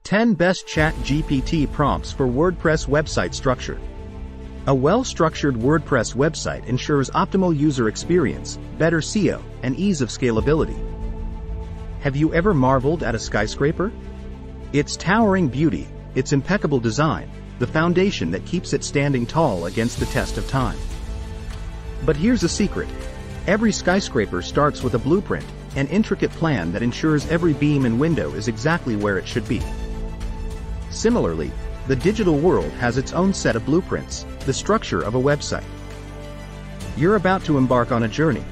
10 Best ChatGPT Prompts for WordPress Website Structure. A well-structured WordPress website ensures optimal user experience, better SEO, and ease of scalability. Have you ever marveled at a skyscraper? Its towering beauty, its impeccable design, the foundation that keeps it standing tall against the test of time. But here's a secret. Every skyscraper starts with a blueprint, an intricate plan that ensures every beam and window is exactly where it should be. Similarly, the digital world has its own set of blueprints, the structure of a website. You're about to embark on a journey,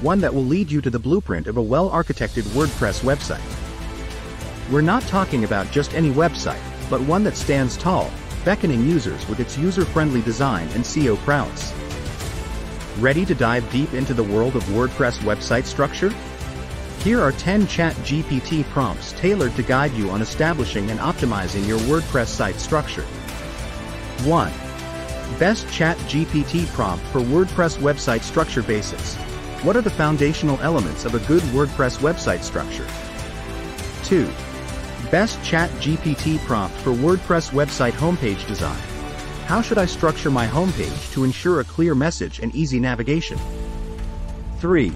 one that will lead you to the blueprint of a well-architected WordPress website. We're not talking about just any website, but one that stands tall, beckoning users with its user-friendly design and SEO prowess. Ready to dive deep into the world of WordPress website structure? Here are 10 ChatGPT prompts tailored to guide you on establishing and optimizing your WordPress site structure. 1. Best ChatGPT prompt for WordPress website structure basics. What are the foundational elements of a good WordPress website structure? 2. Best ChatGPT prompt for WordPress website homepage design. How should I structure my homepage to ensure a clear message and easy navigation? 3.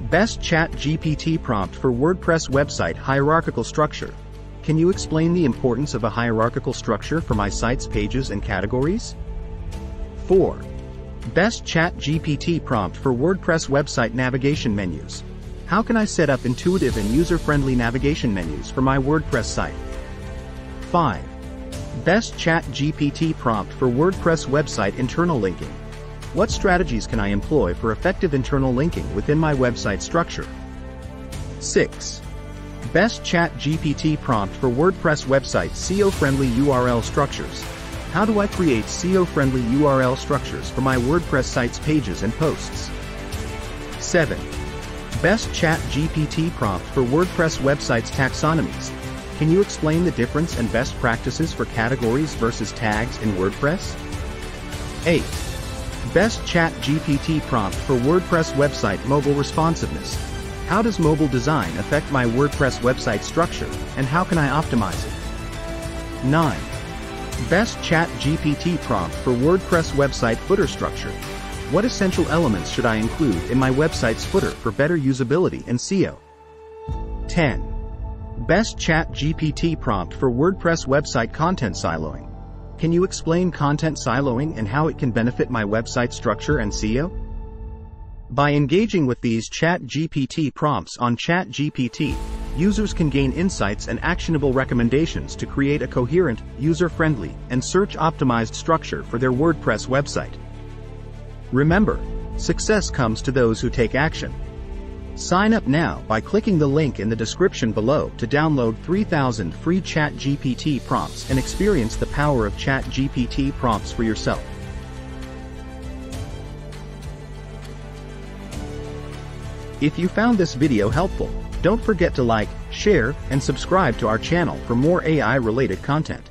Best ChatGPT prompt for WordPress website hierarchical structure. Can you explain the importance of a hierarchical structure for my site's pages and categories? 4. Best ChatGPT prompt for WordPress website navigation menus. How can I set up intuitive and user-friendly navigation menus for my WordPress site? 5. Best ChatGPT prompt for WordPress website internal linking. What strategies can I employ for effective internal linking within my website structure? 6. Best ChatGPT prompt for WordPress website SEO-friendly URL structures. How do I create SEO-friendly URL structures for my WordPress site's pages and posts? 7. Best ChatGPT prompt for WordPress websites taxonomies. Can you explain the difference and best practices for categories versus tags in WordPress? 8. Best ChatGPT prompt for WordPress website mobile responsiveness. How does mobile design affect my WordPress website structure, and how can I optimize it? 9. Best ChatGPT prompt for WordPress website footer structure. What essential elements should I include in my website's footer for better usability and SEO? 10. Best ChatGPT prompt for WordPress website content siloing. Can you explain content siloing and how it can benefit my website structure and SEO? By engaging with these ChatGPT prompts on ChatGPT, users can gain insights and actionable recommendations to create a coherent, user-friendly, and search-optimized structure for their WordPress website. Remember, success comes to those who take action. Sign up now by clicking the link in the description below to download 3,000 free ChatGPT prompts and experience the power of ChatGPT prompts for yourself. If you found this video helpful, don't forget to like, share, and subscribe to our channel for more AI-related content.